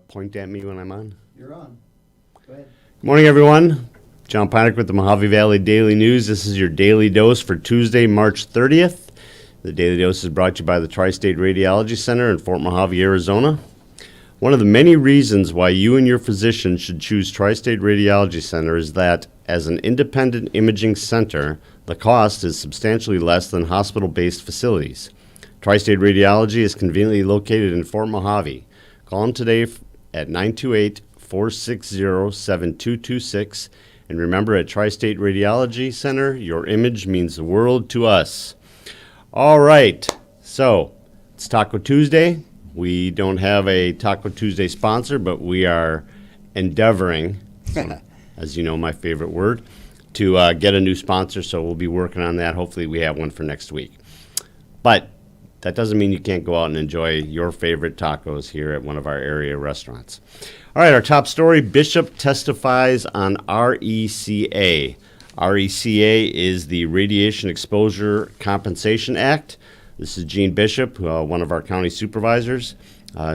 Point at me when I'm on. You're on. Go ahead. Good morning, everyone. John Ponick with the Mojave Valley Daily News. This is your daily dose for Tuesday, March 30th. The Daily Dose is brought to you by the Tri-State Radiology Center in Fort Mojave, Arizona. One of the many reasons why you and your physician should choose Tri-State Radiology Center is that, as an independent imaging center, the cost is substantially less than hospital-based facilities. Tri-State Radiology is conveniently located in Fort Mojave. Call them today at 928-460-7226. And remember, at Tri-State Radiology Center, your image means the world to us. All right, so it's Taco Tuesday. We don't have a Taco Tuesday sponsor, but we are endeavoring, as you know, my favorite word, to get a new sponsor. So we'll be working on that. Hopefully we have one for next week. But that doesn't mean you can't go out and enjoy your favorite tacos here at one of our area restaurants. All right, our top story, Bishop testifies on RECA. RECA is the Radiation Exposure Compensation Act. This is Jean Bishop, one of our county supervisors.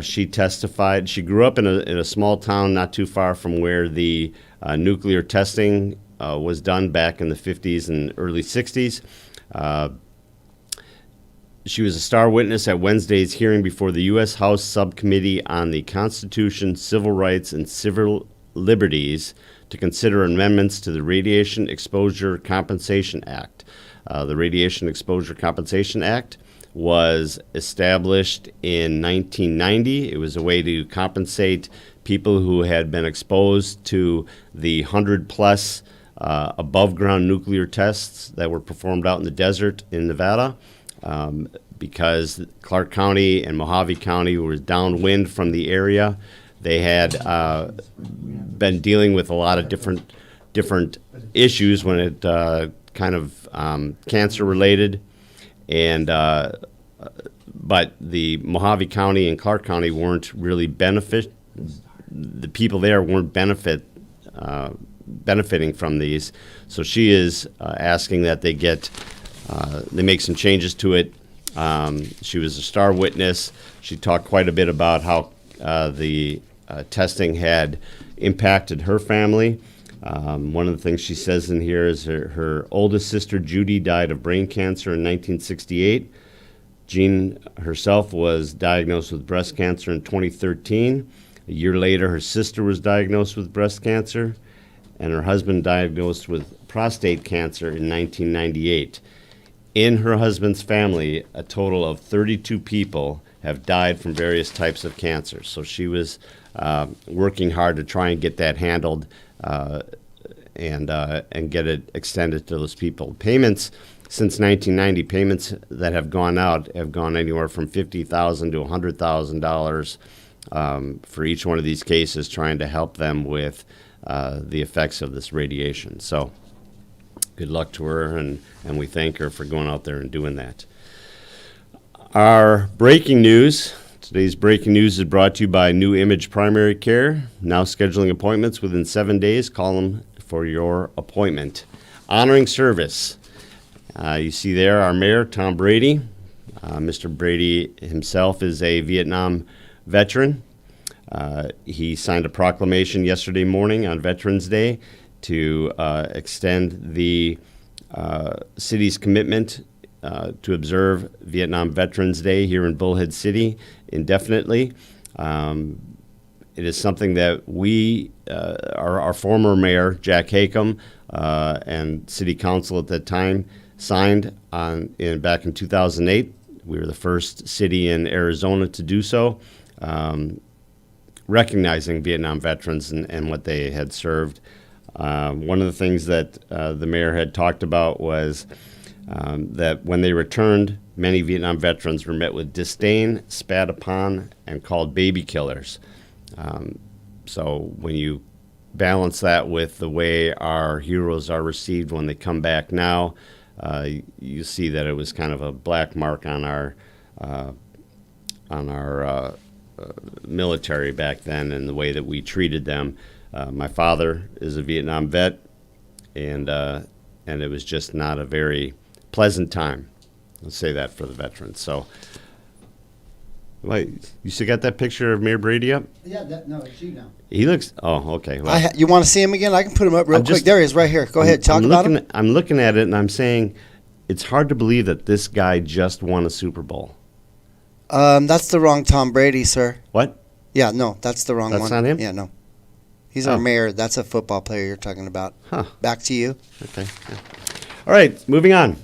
She testified. She grew up in a small town not too far from where the nuclear testing was done back in the 50s and early 60s. She was a star witness at Wednesday's hearing before the U.S. House Subcommittee on the Constitution, Civil Rights, and Civil Liberties to consider amendments to the Radiation Exposure Compensation Act. The Radiation Exposure Compensation Act was established in 1990. It was a way to compensate people who had been exposed to the 100-plus above-ground nuclear tests that were performed out in the desert in Nevada. Because Clark County and Mojave County was downwind from the area. They had been dealing with a lot of different issues when it kind of cancer-related, and but the Mojave County and Clark County weren't really the people there weren't benefiting from these. So she is asking that they make some changes to it. She was a star witness. She talked quite a bit about how the testing had impacted her family. One of the things she says in here is her oldest sister, Judy, died of brain cancer in 1968. Jean herself was diagnosed with breast cancer in 2013. A year later, her sister was diagnosed with breast cancer, and her husband diagnosed with prostate cancer in 1998. In her husband's family, a total of 32 people have died from various types of cancer. So she was working hard to try and get that handled and get it extended to those people. Payments since 1990, payments that have gone out have gone anywhere from $50,000 to $100,000 for each one of these cases, trying to help them with the effects of this radiation. So good luck to her, and we thank her for going out there and doing that. Our breaking news. Today's breaking news is brought to you by New Image Primary Care. Now scheduling appointments within 7 days. Call them for your appointment. Honoring service. You see there our mayor, Tom Brady. Mr. Brady himself is a Vietnam veteran. He signed a proclamation yesterday morning on Veterans Day to extend the city's commitment to observe Vietnam Veterans Day here in Bullhead City indefinitely. It is something that our former mayor, Jack Hakem, and city council at that time signed back in 2008. We were the first city in Arizona to do so, recognizing Vietnam veterans and what they had served. One of the things that the mayor had talked about was that when they returned, many Vietnam veterans were met with disdain, spat upon, and called baby killers. So when you balance that with the way our heroes are received when they come back now, you see that it was kind of a black mark on our military back then and the way that we treated them. My father is a Vietnam vet, and it was just not a very pleasant time. Let's say that for the veterans. So Wait, you still got that picture of Mayor Brady up? Yeah, no, it's you now. He looks. Oh, okay. Well, You want to see him again? I can put him up real I'm quick. just- There he is, right here. Go ahead, talk about him. I'm looking at it and I'm saying, it's hard to believe that this guy just won a Super Bowl. That's the wrong Tom Brady, sir. What? Yeah, no, that's the wrong That's one. not him? Yeah, no. He's Oh. our mayor. That's a football player you're talking about. Huh. Back to you. Okay. Yeah. All right, moving on.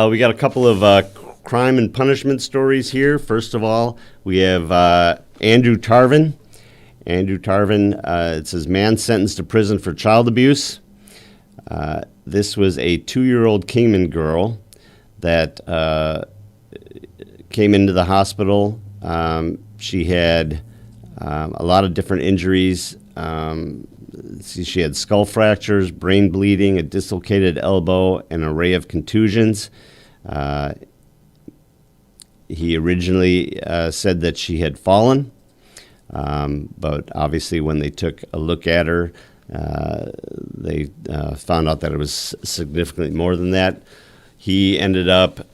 We got a couple of crime and punishment stories here. First of all, we have Andrew Tarvin. Andrew Tarvin, it says, man sentenced to prison for child abuse. This was a 2-year-old Kingman girl that came into the hospital. She had a lot of different injuries. She had skull fractures, brain bleeding, a dislocated elbow, and an array of contusions. He originally said that she had fallen, but obviously when they took a look at her, they found out that it was significantly more than that. He ended up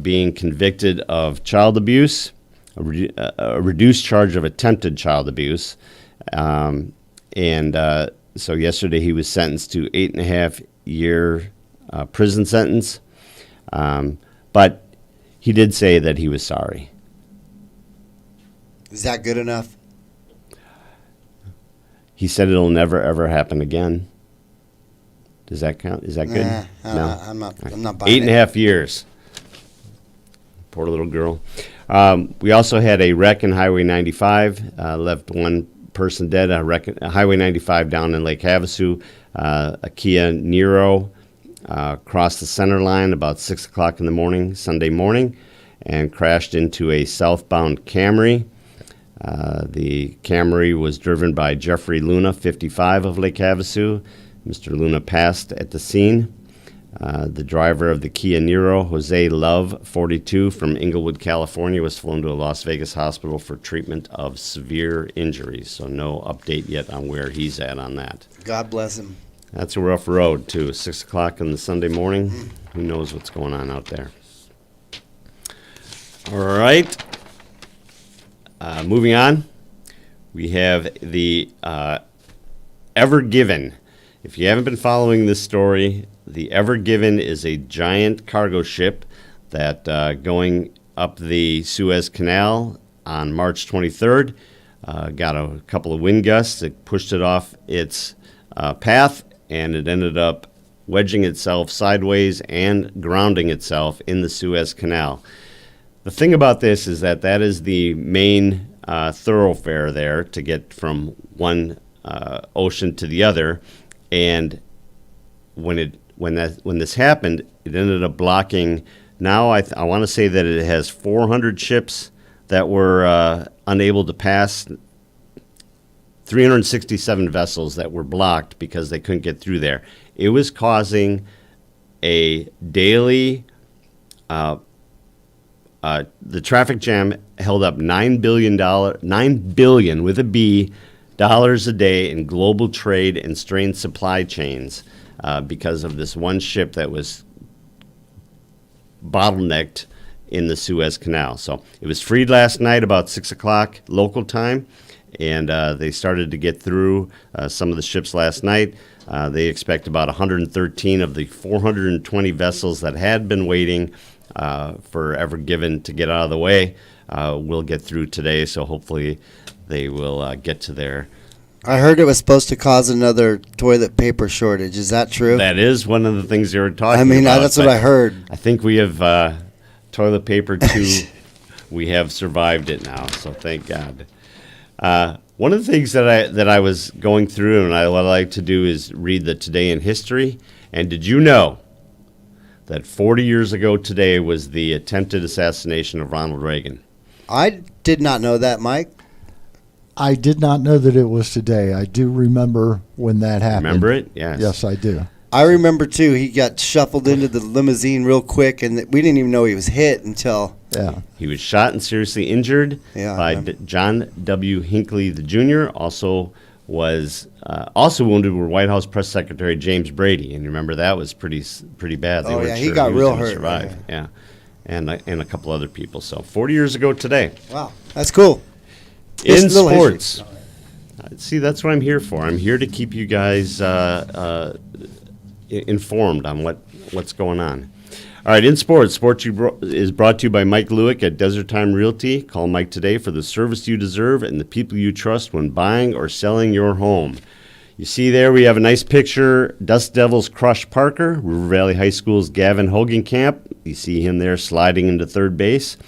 being convicted of child abuse, a reduced charge of attempted child abuse. So yesterday he was sentenced to 8.5-year prison sentence. But he did say that he was sorry. Is that good enough? He said it'll never, ever happen again. Does that count? Is that good? No. I'm not buying 8.5 years. Poor little girl. We also had a wreck in Highway 95. Left one person dead. Highway 95 down in Lake Havasu. A Kia Niro crossed the center line about 6 o'clock in the morning, Sunday morning, and crashed into a southbound Camry. The Camry was driven by Jeffrey Luna, 55, of Lake Havasu. Mr. Luna passed at the scene. The driver of the Kia Niro, Jose Love, 42, from Inglewood, California, was flown to a Las Vegas hospital for treatment of severe injuries. So no update yet on where he's at on that. God bless him. That's a rough road, too. 6 o'clock on the Sunday morning. Who knows what's going on out there? All right. Moving on. We have the Ever Given. If you haven't been following this story, the Ever Given is a giant cargo ship that going up the Suez Canal on March 23rd got a couple of wind gusts that pushed it off its path, and it ended up wedging itself sideways and grounding itself in the Suez Canal. The thing about this is that is the main thoroughfare there to get from one ocean to the other, and when this happened, it ended up blocking. Now I want to say that it has 400 ships that were unable to pass. 367 vessels that were blocked because they couldn't get through there. It was causing a daily. The traffic jam held up $9 billion with a B dollars a day in global trade and strained supply chains because of this one ship that was bottlenecked in the Suez Canal. So it was freed last night about 6 o'clock local time, and they started to get through some of the ships last night. They expect about 113 of the 420 vessels that had been waiting for Ever Given to get out of the way will get through today, so hopefully they will get to their... I heard it was supposed to cause another toilet paper shortage. Is that true? That is one of the things they were talking about. That's what I heard. I think we have toilet paper too. We have survived it now, so thank God. One of the things that I was going through and what I like to do is read the Today in History. And did you know that 40 years ago today was the attempted assassination of Ronald Reagan? I did not know that, Mike. I did not know that it was today. I do remember when that happened. Remember it? Yes. Yes, I do. I remember, too, he got shuffled into the limousine real quick, and we didn't even know he was hit until... Yeah. He was shot and seriously injured by John W. Hinckley Jr., also wounded were White House Press Secretary James Brady. And you remember that was pretty bad. They weren't he sure got was real gonna hurt. survive. Yeah. and a couple other people. So 40 years ago today. Wow, that's cool. In Just a little history. sports. See, that's what I'm here for. I'm here to keep you guys informed on what's going on. All right, in sports, is brought to you by Mike Lewick at Desert Time Realty. Call Mike today for the service you deserve and the people you trust when buying or selling your home. You see there, we have a nice picture. Dust Devils crush Parker. River Valley High School's Gavin Hogenkamp. You see him there sliding into third base.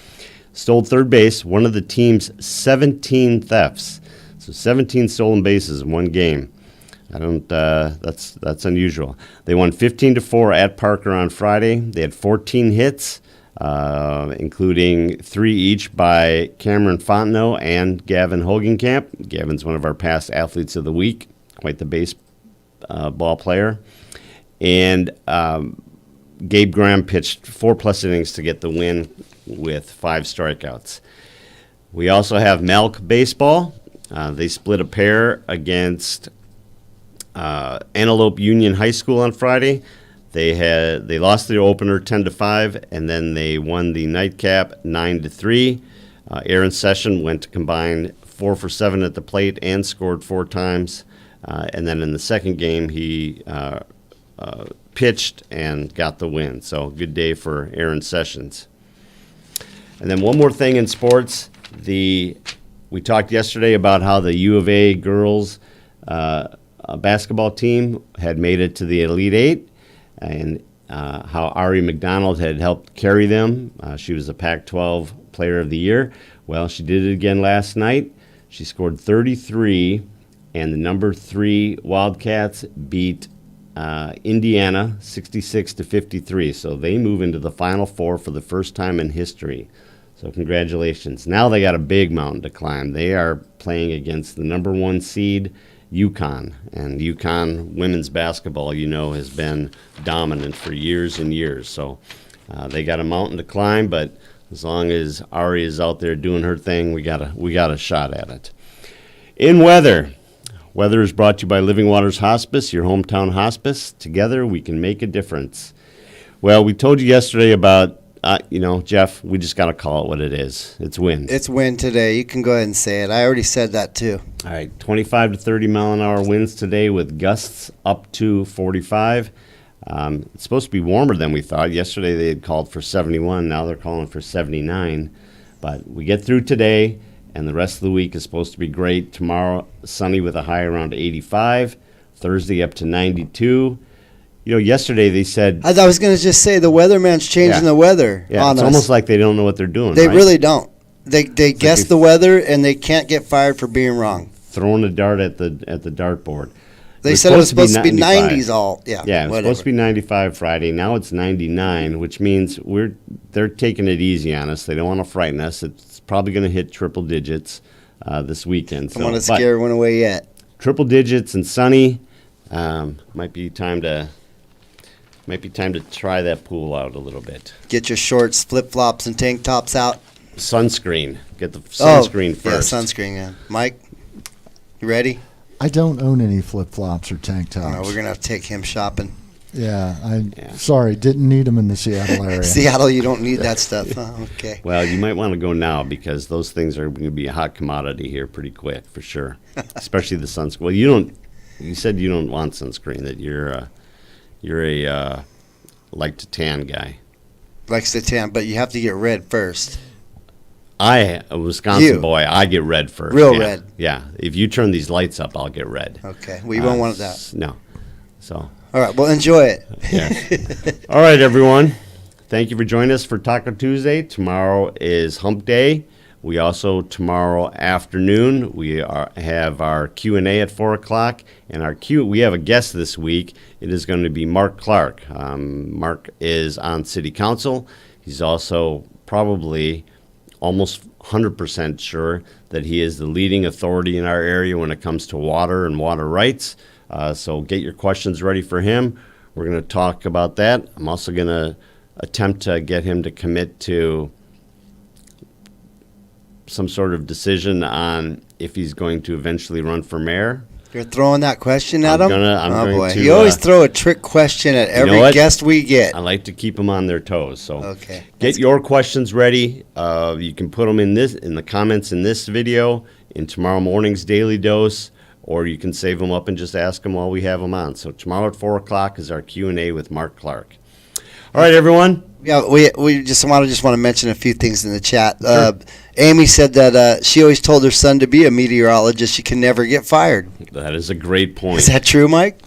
Stole third base, one of the team's 17 thefts. So 17 stolen bases in one game. That's unusual. They won 15-4 at Parker on Friday. They had 14 hits, including 3 each by Cameron Fontenot and Gavin Hogenkamp. Gavin's one of our past athletes of the week, quite the ball player. And Gabe Graham pitched 4+ innings to get the win with 5 strikeouts. We also have Malk baseball. They split a pair against Antelope Union High School on Friday. They lost their opener 10-5, and then they won the nightcap 9-3. Aaron Session went to combine 4 for 7 at the plate and scored 4 times. And then in the second game, he pitched and got the win. So good day for Aaron Sessions. And then one more thing in sports. We talked yesterday about how the U of A girls basketball team had made it to the Elite Eight, and how Ari McDonald had helped carry them. She was the Pac-12 Player of the Year. Well, she did it again last night. She scored 33, and the number 3 Wildcats beat Indiana 66-53. So they move into the Final Four for the first time in history. So congratulations. Now they got a big mountain to climb. They are playing against the number 1 seed, UConn. And UConn women's basketball, has been dominant for years and years. So they got a mountain to climb, but as long as Ari is out there doing her thing, we got a shot at it. In weather. Weather is brought to you by Living Waters Hospice, your hometown hospice. Together we can make a difference. Well, we told you yesterday about Jeff, we just got to call it what it is. It's wind. It's wind today. You can go ahead and say it. I already said that too. All right, 25 to 30 mile an hour winds today with gusts up to 45. It's supposed to be warmer than we thought. Yesterday they had called for 71. Now they're calling for 79. But we get through today, and the rest of the week is supposed to be great. Tomorrow, sunny with a high around 85. Thursday up to 92. Yesterday they said... I was going to just say the weatherman's changing the weather Yeah, on it's us. almost like they don't know what they're doing. They right? really don't. They guess the weather, and they can't get fired for being wrong. Throwing a dart at the dartboard. They said it was supposed to be 90s all. Yeah, it was supposed to be 95 Friday. Now it's 99, which means they're taking it easy on us. They don't want to frighten us. It's probably going to hit triple digits this weekend. I don't want to scare everyone away yet. Triple digits and sunny. Might be time to try that pool out a little bit. Get your shorts, flip-flops, and tank tops out. Sunscreen. Get the sunscreen first. Yeah, sunscreen, yeah. Mike, you ready? I don't own any flip-flops or tank tops. No, we're going to have to take him shopping. Yeah, sorry, didn't need them in the Seattle area. Seattle, you don't need that stuff. Oh, okay. Well, you might want to go now because those things are going to be a hot commodity here pretty quick, for sure. Especially the sunscreen. Well, you said you don't want sunscreen, that you're a like to tan guy. Likes to tan, but you have to get red first. A Wisconsin boy, I get red first. Real red. Yeah. If you turn these lights up, I'll get red. Okay. Well, you won't want that. No. So. All right. Well, enjoy it. Yeah. All right, everyone. Thank you for joining us for Taco Tuesday. Tomorrow is Hump Day. We also, tomorrow afternoon, have our Q&A at 4 o'clock. And we have a guest this week. It is going to be Mark Clark. Mark is on City Council. He's also probably almost 100% sure that he is the leading authority in our area when it comes to water and water rights. So get your questions ready for him. We're going to talk about that. I'm also going to attempt to get him to commit to some sort of decision on if he's going to eventually run for mayor. You're throwing that question at I'm him? I'm oh, going boy. to, You always throw a trick question at know every what? guest we get. I like to keep them on their toes. So Okay. get your questions ready. You can put them in the comments in this video, in tomorrow morning's Daily Dose, or you can save them up and just ask them while we have them on. So tomorrow at 4 o'clock is our Q&A with Mark Clark. All right, everyone. Yeah, we just want to mention a few things in the chat. Sure. Amy said that she always told her son to be a meteorologist. She can never get fired. That is a great point. Is that true, Mike?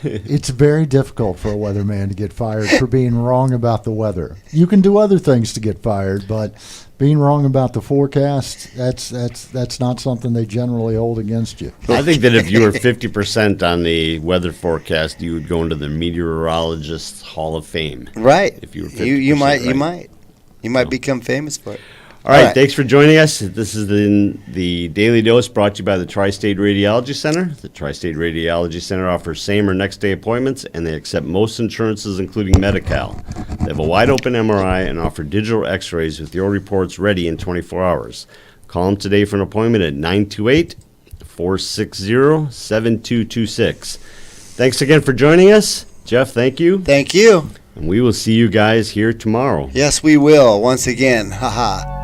It's very difficult for a weatherman to get fired for being wrong about the weather. You can do other things to get fired, but being wrong about the forecast, that's not something they generally hold against you. I think that if you were 50% on the weather forecast, you would go into the Meteorologists Hall of Fame. Right. If you were 50%, you might become famous for it. All right, thanks for joining us. This is the Daily Dose brought to you by the Tri-State Radiology Center. The Tri-State Radiology Center offers same or next day appointments, and they accept most insurances, including Medi-Cal. They have a wide-open MRI and offer digital x-rays with your reports ready in 24 hours. Call them today for an appointment at 928-460-7226. Thanks again for joining us. Jeff, thank you. Thank you. And we will see you guys here tomorrow. Yes, we will. Once again. Ha ha.